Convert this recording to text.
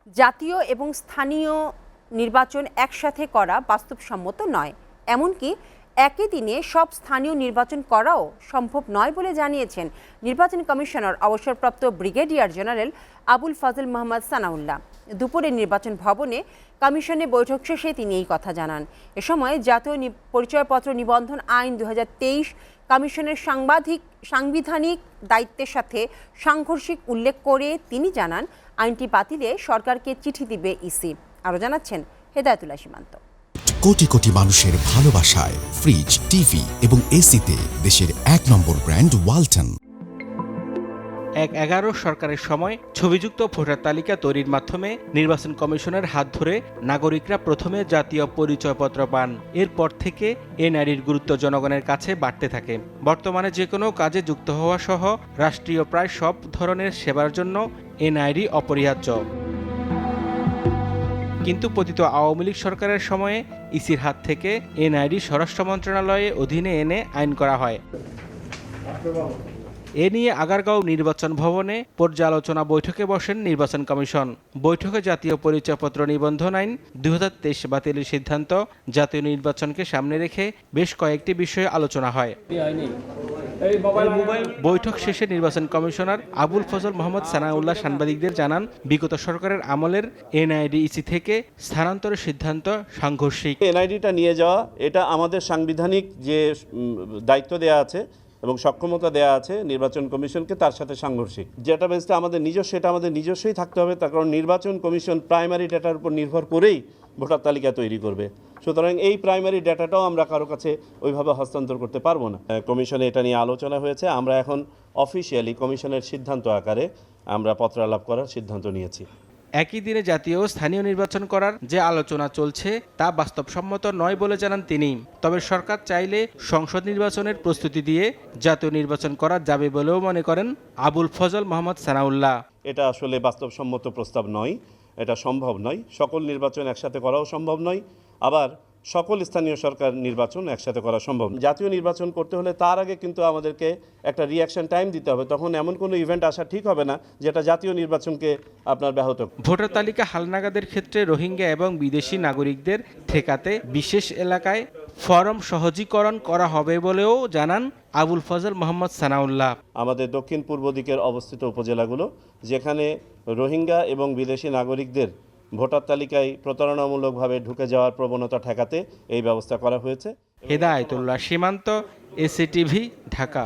জাতীয় এবং স্থানীয় নির্বাচন একসাথে করা বাস্তবসম্মত নয়, এমনকি একই দিনে সব স্থানীয় নির্বাচন করাও সম্ভব নয় বলে জানিয়েছেন নির্বাচন কমিশনার অবসরপ্রাপ্ত ব্রিগেডিয়ার জেনারেল আবুল ফজল মোহাম্মদ সানাউল্লাহ। দুপুরে নির্বাচন ভবনে কমিশনে বৈঠক শেষে তিনি এই কথা জানান। এ সময় জাতীয় পরিচয়পত্র নিবন্ধন আইন 2023 কমিশনের সাংবিধানিক দায়িত্বের সাথে সাংঘর্ষিক উল্লেখ করে তিনি জানান, আইনটি বাতিলে সরকারকে চিঠি দিবে ইসি। আরও জানাচ্ছেন হেদায়েতুল্লাহ সীমান্ত। কোটি কোটি মানুষের ভালোবাসায় ফ্রিজ, টিভি এবং এসিতে দেশের 1 নম্বর ব্র্যান্ড ওয়ালটন। 11 সরকারের সময় ছবিযুক্ত ভোটার তালিকা তৈরির মাধ্যমে নির্বাচন কমিশনের হাত ধরে নাগরিকরা প্রথমে জাতীয় পরিচয়পত্র পান। এরপর থেকে এনআইডির গুরুত্ব জনগণের কাছে বাড়তে থাকে। বর্তমানে যে কোনো কাজে যুক্ত হওয়া সহ রাষ্ট্রীয় প্রায় সব ধরনের সেবার জন্য এনআইডি অপরিহার্য। কিন্তু পতিত আওয়ামী লীগ সরকারের সময়ে ইসির হাত থেকে এনআইডি স্বরাষ্ট্র মন্ত্রণালয়ের অধীনে এনে আইন করা হয়। এ নিয়ে আগারগাঁও নির্বাচন ভবনে পর্যালোচনা বৈঠকে বসেন নির্বাচন কমিশন। বৈঠকে জাতীয় পরিচয়পত্র নিবন্ধন আইন 2023 বাতিলের সিদ্ধান্ত, জাতীয় নির্বাচনকে সামনে রেখে বেশ কয়েকটি বিষয়ে আলোচনা হয়। বৈঠক শেষে নির্বাচন কমিশনার আবুল ফজল মোহাম্মদ সানাউল্লাহ সাংবাদিকদের জানান, বিগত সরকারের আমলের এনআইডি ইসি থেকে স্থানান্তরের সিদ্ধান্ত সাংঘর্ষিক। এনআইডিটা নিয়ে যাওয়া এটা আমাদের সাংবিধানিক যে দায়িত্ব দেওয়া আছে এবং সক্ষমতা দেওয়া আছে নির্বাচন কমিশনকে, তার সাথে সাংঘর্ষিক। যেটা বেসটা আমাদের নিজস্ব, সেটা আমাদের নিজস্বই থাকতে হবে, তার কারণ নির্বাচন কমিশন প্রাইমারি ডাটার উপর নির্ভর করেই ভোটার তালিকা তৈরি করবে। সুতরাং এই প্রাইমারি ডাটাটাও আমরা কারো কাছে ওইভাবে হস্তান্তর করতে পারবো না। কমিশনে এটা নিয়ে আলোচনা হয়েছে, আমরা এখন অফিসিয়ালি কমিশনের সিদ্ধান্ত আকারে আমরা পত্রালাপ করার সিদ্ধান্ত নিয়েছি। একই দিনে জাতীয় ও স্থানীয় নির্বাচন করার যে আলোচনা চলছে তা বাস্তবসম্মত নয় বলে জানান তিনি। তবে সরকার চাইলে সংসদ নির্বাচনের প্রস্তুতি দিয়ে জাতীয় নির্বাচন করা যাবে বলেও মনে করেন আবুল ফজল মোহাম্মদ সানাউল্লাহ। এটা আসলে বাস্তবসম্মত প্রস্তাব নয়, এটা সম্ভব নয়। সকল নির্বাচন একসাথে করাও সম্ভব নয়, আবার সকল স্থানীয় সরকার নির্বাচন একসাথে করা সম্ভব। জাতীয় নির্বাচন করতে হলে তার আগে কিন্তু আমাদেরকে একটা রিঅ্যাকশন টাইম দিতে হবে। তখন এমন কোনো ইভেন্ট আসা ঠিক হবে না যেটা জাতীয় নির্বাচনকে আপনার ব্যাহত। ভোটার তালিকা হালনাগাদের ক্ষেত্রে রোহিঙ্গা এবং বিদেশি নাগরিকদের ঠেকাতে বিশেষ এলাকায় ফরম সহজীকরণ করা হবে বলেও জানান আবুল ফজল মোহাম্মদ সানাউল্লাহ। আমাদের দক্ষিণ পূর্ব দিকের অবস্থিত উপজেলাগুলো, যেখানে রোহিঙ্গা এবং বিদেশি নাগরিকদের ভোটার তালিকায় প্রতারণামূলকভাবে ঢুকে যাওয়ার প্রবণতা ঠেকাতে এই ব্যবস্থা করা হয়েছে। হেদায়েতুল্লাহ সীমান্ত, এসিটিভি, ঢাকা।